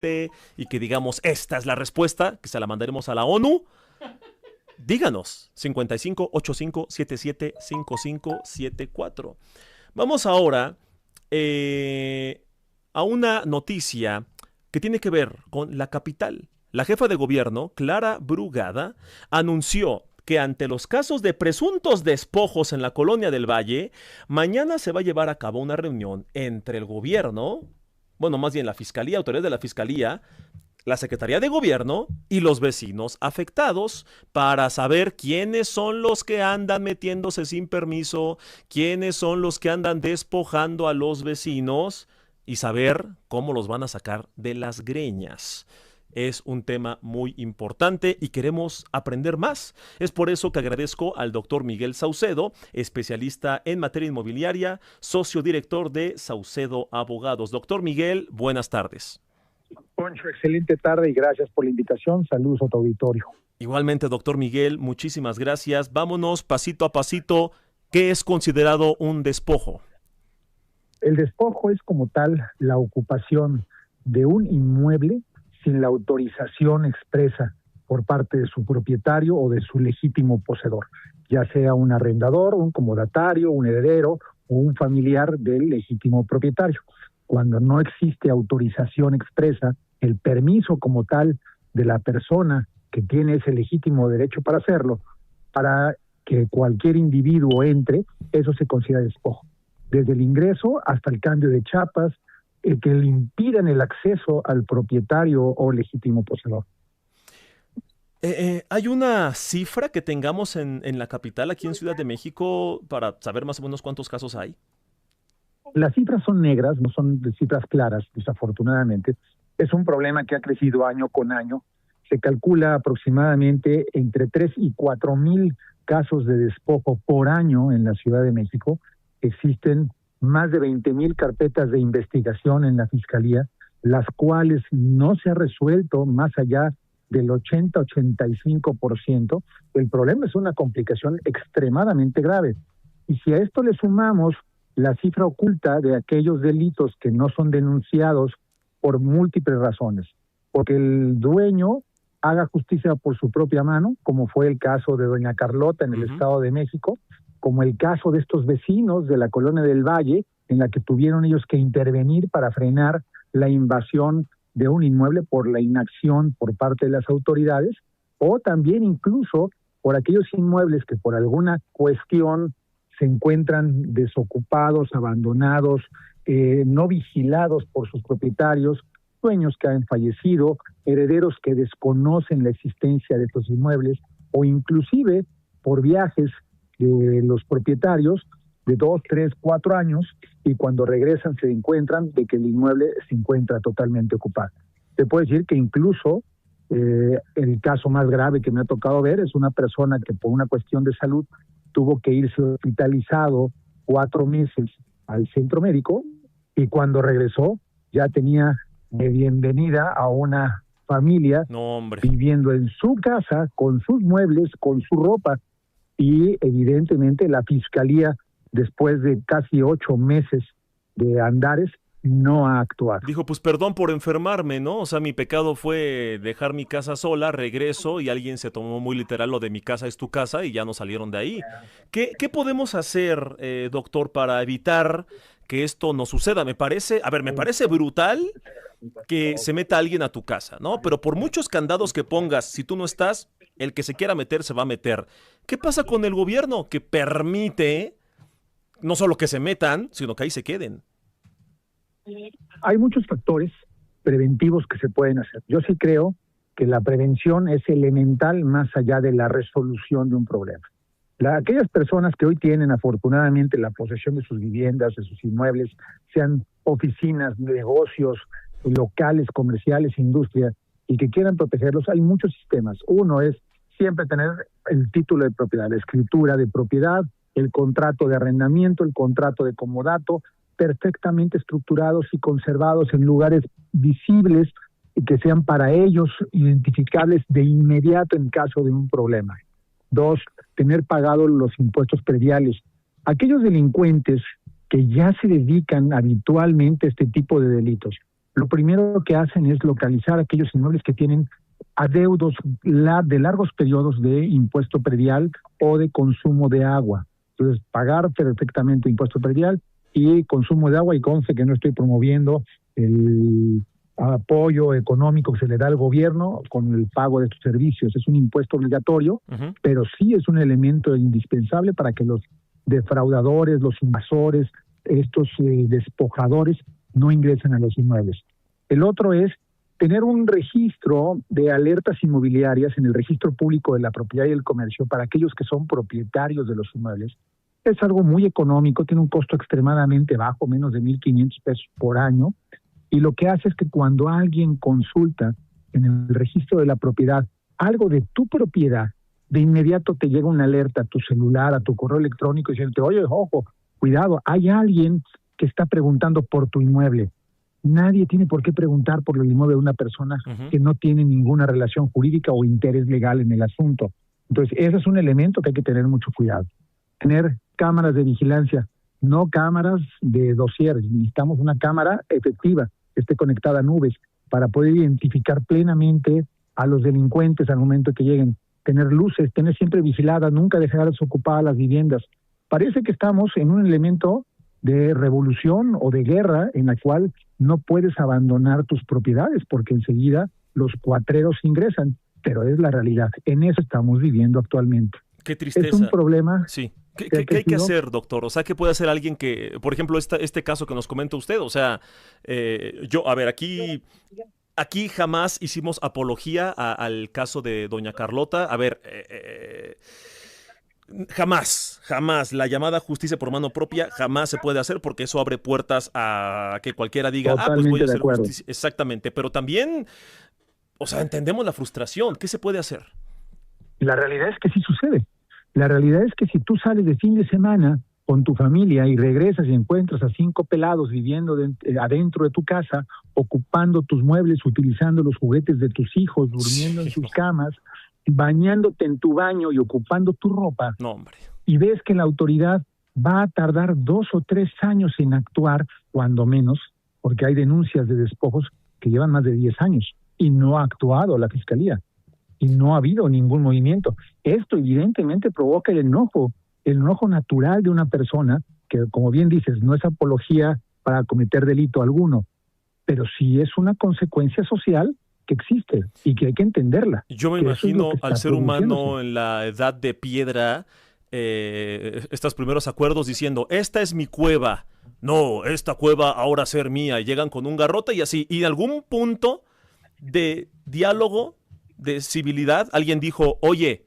y que digamos, esta es la respuesta, que se la mandaremos a la ONU, díganos, 5585775574. Vamos ahora a una noticia que tiene que ver con la capital. La jefa de gobierno, Clara Brugada, anunció que ante los casos de presuntos despojos en la Colonia del Valle, mañana se va a llevar a cabo una reunión entre el gobierno, bueno, más bien la fiscalía, autoridades de la fiscalía, la Secretaría de Gobierno y los vecinos afectados para saber quiénes son los que andan metiéndose sin permiso, quiénes son los que andan despojando a los vecinos y saber cómo los van a sacar de las greñas. Es un tema muy importante y queremos aprender más. Es por eso que agradezco al doctor Miguel Saucedo, especialista en materia inmobiliaria, socio director de Saucedo Abogados. Doctor Miguel, buenas tardes. Poncho, excelente tarde y gracias por la invitación. Saludos a tu auditorio. Igualmente, doctor Miguel, muchísimas gracias. Vámonos pasito a pasito. ¿Qué es considerado un despojo? El despojo es como tal la ocupación de un inmueble sin la autorización expresa por parte de su propietario o de su legítimo poseedor, ya sea un arrendador, un comodatario, un heredero o un familiar del legítimo propietario. Cuando no existe autorización expresa, el permiso como tal de la persona que tiene ese legítimo derecho para hacerlo, para que cualquier individuo entre, eso se considera despojo. Desde el ingreso hasta el cambio de chapas, que le impidan el acceso al propietario o legítimo poseedor. ¿Hay una cifra que tengamos en la capital, aquí en Ciudad de México, para saber más o menos cuántos casos hay? Las cifras son negras, no son cifras claras, desafortunadamente. Es un problema que ha crecido año con año. Se calcula aproximadamente entre 3 y 4 mil casos de despojo por año en la Ciudad de México. Existen más de 20,000 carpetas de investigación en la Fiscalía, las cuales no se ha resuelto más allá del 80-85%. El problema es una complicación extremadamente grave. Y si a esto le sumamos la cifra oculta de aquellos delitos que no son denunciados por múltiples razones, porque el dueño haga justicia por su propia mano, como fue el caso de doña Carlota en el Estado de México, como el caso de estos vecinos de la Colonia del Valle, en la que tuvieron ellos que intervenir para frenar la invasión de un inmueble por la inacción por parte de las autoridades, o también incluso por aquellos inmuebles que por alguna cuestión se encuentran desocupados, abandonados, no vigilados por sus propietarios, dueños que han fallecido, herederos que desconocen la existencia de estos inmuebles, o inclusive por viajes de los propietarios de 2, 3, 4 años, y cuando regresan se encuentran de que el inmueble se encuentra totalmente ocupado. Te puedo decir que incluso el caso más grave que me ha tocado ver es una persona que por una cuestión de salud tuvo que irse hospitalizado 4 meses al centro médico, y cuando regresó ya tenía de bienvenida a una familia viviendo en su casa, con sus muebles, con su ropa, y evidentemente la Fiscalía, después de casi 8 meses de andares, no ha actuado. Dijo, pues perdón por enfermarme, ¿no? O sea, mi pecado fue dejar mi casa sola, regreso y alguien se tomó muy literal lo de mi casa es tu casa y ya no salieron de ahí. ¿Qué podemos hacer, doctor, para evitar que esto no suceda? Me parece brutal que se meta alguien a tu casa, ¿no? Pero por muchos candados que pongas, si tú no estás, el que se quiera meter se va a meter. ¿Qué pasa con el gobierno que permite no solo que se metan, sino que ahí se queden? Hay muchos factores preventivos que se pueden hacer. Yo sí creo que la prevención es elemental más allá de la resolución de un problema. Aquellas personas que hoy tienen afortunadamente la posesión de sus viviendas, de sus inmuebles, sean oficinas, negocios, locales, comerciales, industria, y que quieran protegerlos, hay muchos sistemas. Uno es siempre tener el título de propiedad, la escritura de propiedad, el contrato de arrendamiento, el contrato de comodato, perfectamente estructurados y conservados en lugares visibles y que sean para ellos identificables de inmediato en caso de un problema. 2, tener pagados los impuestos prediales. Aquellos delincuentes que ya se dedican habitualmente a este tipo de delitos Lo primero que hacen es localizar aquellos inmuebles que tienen adeudos de largos periodos de impuesto predial o de consumo de agua. Entonces, pagar perfectamente impuesto predial y consumo de agua, y conste que no estoy promoviendo el apoyo económico que se le da al gobierno con el pago de estos servicios. Es un impuesto obligatorio, pero sí es un elemento indispensable para que los defraudadores, los invasores, estos despojadores no ingresen a los inmuebles. El otro es tener un registro de alertas inmobiliarias en el registro público de la propiedad y el comercio para aquellos que son propietarios de los inmuebles. Es algo muy económico, tiene un costo extremadamente bajo, menos de 1,500 pesos por año, y lo que hace es que cuando alguien consulta en el registro de la propiedad algo de tu propiedad, de inmediato te llega una alerta a tu celular, a tu correo electrónico, diciendo, oye, ojo, cuidado, hay alguien que está preguntando por tu inmueble. Nadie tiene por qué preguntar por el inmueble de una persona que no tiene ninguna relación jurídica o interés legal en el asunto. Entonces, ese es un elemento que hay que tener mucho cuidado. Tener cámaras de vigilancia, no cámaras de dossier. Necesitamos una cámara efectiva que esté conectada a nubes para poder identificar plenamente a los delincuentes al momento que lleguen. Tener luces, tener siempre vigiladas, nunca dejar desocupadas las viviendas. Parece que estamos en un elemento de revolución o de guerra en la cual no puedes abandonar tus propiedades porque enseguida los cuatreros ingresan, pero es la realidad. En eso estamos viviendo actualmente. Qué tristeza. Es un problema. Sí. ¿Qué hay que hacer, doctor? O sea, ¿qué puede hacer alguien que, por ejemplo, este caso que nos comenta usted? O sea, aquí jamás hicimos apología al caso de doña Carlota. A ver, jamás la llamada justicia por mano propia jamás se puede hacer porque eso abre puertas a que cualquiera diga, pues voy a hacer justicia. Exactamente, pero también, o sea, entendemos la frustración. ¿Qué se puede hacer? La realidad es que sí sucede. La realidad es que si tú sales de fin de semana con tu familia y regresas y encuentras a 5 pelados viviendo adentro de tu casa, ocupando tus muebles, utilizando los juguetes de tus hijos, durmiendo en sus camas, bañándote en tu baño y ocupando tu ropa, no, hombre, y ves que la autoridad va a tardar 2 o 3 años en actuar, cuando menos, porque hay denuncias de despojos que llevan más de 10 años y no ha actuado la Fiscalía y no ha habido ningún movimiento. Esto evidentemente provoca el enojo natural de una persona que, como bien dices, no es apología para cometer delito alguno, pero sí es una consecuencia social que existe y que hay que entenderla. Yo me imagino al ser humano en la edad de piedra, estos primeros acuerdos diciendo, esta es mi cueva, no, esta cueva ahora ser mía, y llegan con un garrote y así, y en algún punto de diálogo, de civilidad, alguien dijo, oye,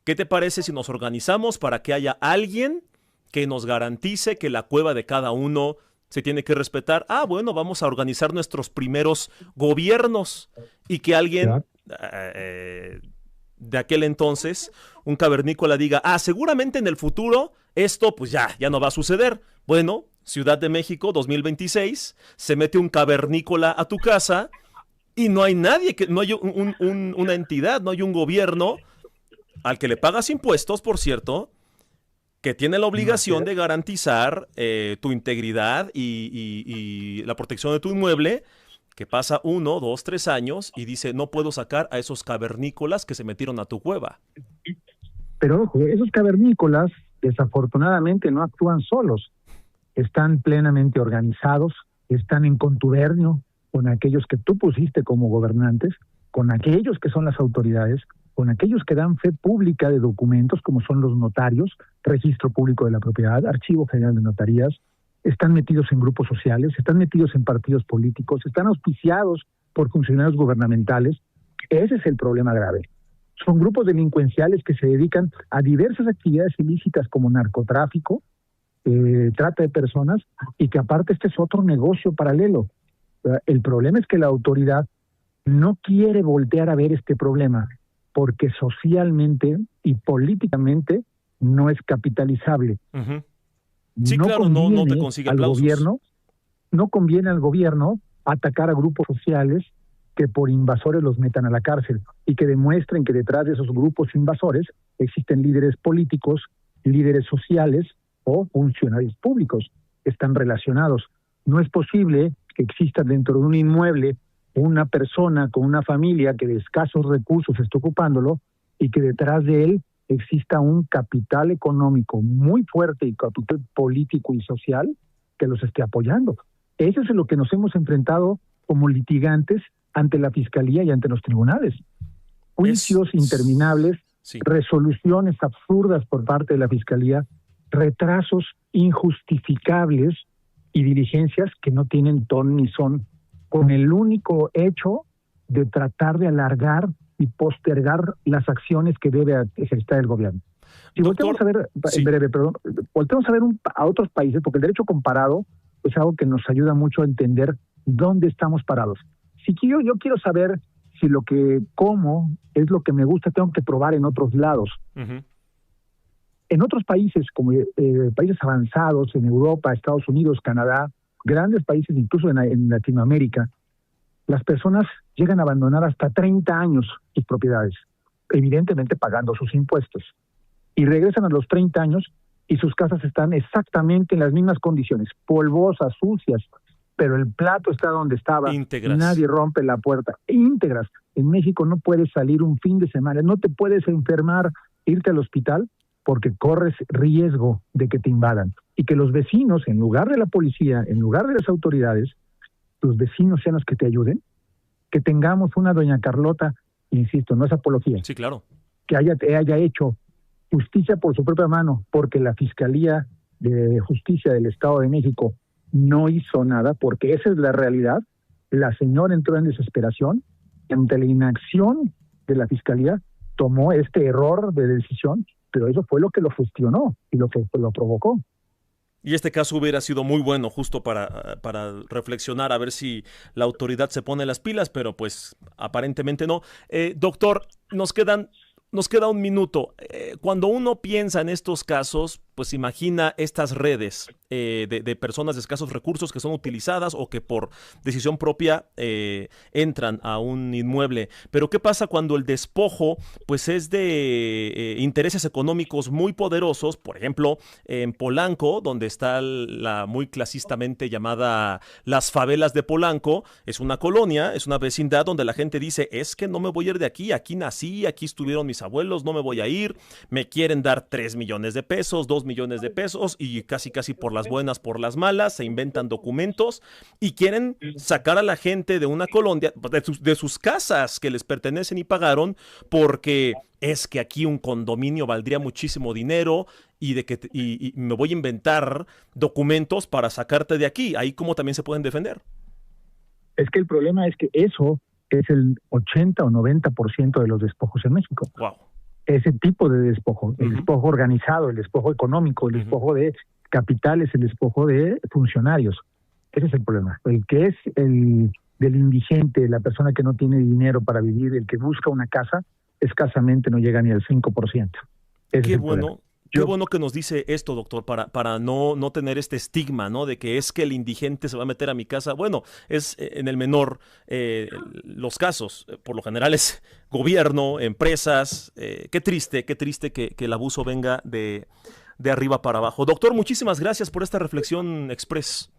¿qué te parece si nos organizamos para que haya alguien que nos garantice que la cueva de cada uno se tiene que respetar? Ah, bueno, vamos a organizar nuestros primeros gobiernos y que alguien de aquel entonces, un cavernícola diga, seguramente en el futuro esto pues ya no va a suceder. Bueno, Ciudad de México 2026, se mete un cavernícola a tu casa y no hay nadie, no hay una entidad, no hay un gobierno al que le pagas impuestos, por cierto, que tiene la obligación de garantizar tu integridad y la protección de tu inmueble, que pasa 1, 2, 3 años y dice, no puedo sacar a esos cavernícolas que se metieron a tu cueva. Pero ojo, esos cavernícolas desafortunadamente no actúan solos, están plenamente organizados, están en contubernio con aquellos que tú pusiste como gobernantes, con aquellos que son las autoridades, con aquellos que dan fe pública de documentos, como son los notarios, Registro Público de la Propiedad, Archivo General de Notarías, están metidos en grupos sociales, están metidos en partidos políticos, están auspiciados por funcionarios gubernamentales. Ese es el problema grave. Son grupos delincuenciales que se dedican a diversas actividades ilícitas como narcotráfico, trata de personas, y que aparte este es otro negocio paralelo. El problema es que la autoridad no quiere voltear a ver este problema porque socialmente y políticamente no es capitalizable. Sí, no, claro, no te consigue aplausos. No conviene al gobierno atacar a grupos sociales que por invasores los metan a la cárcel y que demuestren que detrás de esos grupos invasores existen líderes políticos, líderes sociales o funcionarios públicos que están relacionados. No es posible que exista dentro de un inmueble una persona con una familia que de escasos recursos está ocupándolo y que detrás de él exista un capital económico muy fuerte y capital político y social que los esté apoyando. Eso es lo que nos hemos enfrentado como litigantes ante la Fiscalía y ante los tribunales. Juicios interminables, sí, resoluciones absurdas por parte de la Fiscalía, retrasos injustificables y diligencias que no tienen ton ni son, con el único hecho de tratar de alargar y postergar las acciones que debe ejercer el gobierno. Si volteamos a ver, en breve, perdón, volteamos a ver a otros países, porque el derecho comparado es algo que nos ayuda mucho a entender dónde estamos parados. Si yo quiero saber si lo que como es lo que me gusta, tengo que probar en otros lados. Uh-huh. En otros países, como países avanzados, en Europa, Estados Unidos, Canadá, grandes países incluso en Latinoamérica, las personas llegan a abandonar hasta 30 años sus propiedades, evidentemente pagando sus impuestos. Y regresan a los 30 años y sus casas están exactamente en las mismas condiciones, polvosas, sucias, pero el plato está donde estaba, íntegras. Nadie rompe la puerta, íntegras. En México no puedes salir un fin de semana, no te puedes enfermar, irte al hospital, porque corres riesgo de que te invadan. Y que los vecinos, en lugar de la policía, en lugar de las autoridades, los vecinos sean los que te ayuden, que tengamos una doña Carlota, insisto, no es apología, sí, claro, que haya hecho justicia por su propia mano, porque la Fiscalía de Justicia del Estado de México no hizo nada, porque esa es la realidad. La señora entró en desesperación, ante la inacción de la Fiscalía, tomó este error de decisión, pero eso fue lo que lo gestionó y lo que lo provocó. Y este caso hubiera sido muy bueno justo para reflexionar a ver si la autoridad se pone las pilas, pero pues aparentemente no. Doctor, nos queda un minuto. Cuando uno piensa en estos casos, pues imagina estas redes de personas de escasos recursos que son utilizadas o que por decisión propia entran a un inmueble. Pero ¿qué pasa cuando el despojo pues es de intereses económicos muy poderosos? Por ejemplo, en Polanco, donde está la muy clasistamente llamada Las Favelas de Polanco, es una colonia, es una vecindad donde la gente dice, es que no me voy a ir de aquí nací, aquí estuvieron mis abuelos, no me voy a ir, me quieren dar 3 millones de pesos, 2 millones de pesos y casi por las buenas, por las malas, se inventan documentos y quieren sacar a la gente de una colonia, de sus casas que les pertenecen y pagaron, porque es que aquí un condominio valdría muchísimo dinero y me voy a inventar documentos para sacarte de aquí. Ahí cómo también se pueden defender. Es que el problema es que eso es el 80 o 90% de los despojos en México. Wow. Ese tipo de despojo, el despojo organizado, el despojo económico, el despojo de capitales, el despojo de funcionarios. Ese es el problema. El que es el del indigente, la persona que no tiene dinero para vivir, el que busca una casa, escasamente no llega ni al 5%. Qué bueno. Qué bueno que nos dice esto, doctor, para no tener este estigma, ¿no? De que es que el indigente se va a meter a mi casa. Bueno, es en el menor los casos. Por lo general es gobierno, empresas. Qué triste que el abuso venga de arriba para abajo. Doctor, muchísimas gracias por esta reflexión express.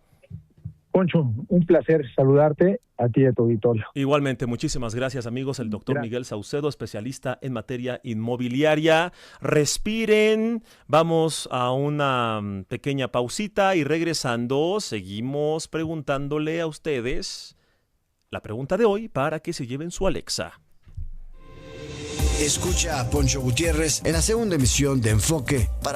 Poncho, un placer saludarte a ti y a tu auditorio. Igualmente, muchísimas gracias, amigos. El doctor Miguel Saucedo, especialista en materia inmobiliaria. Respiren, vamos a una pequeña pausita y regresando seguimos preguntándole a ustedes la pregunta de hoy para que se lleven su Alexa. Escucha a Poncho Gutiérrez en la segunda emisión de Enfoque para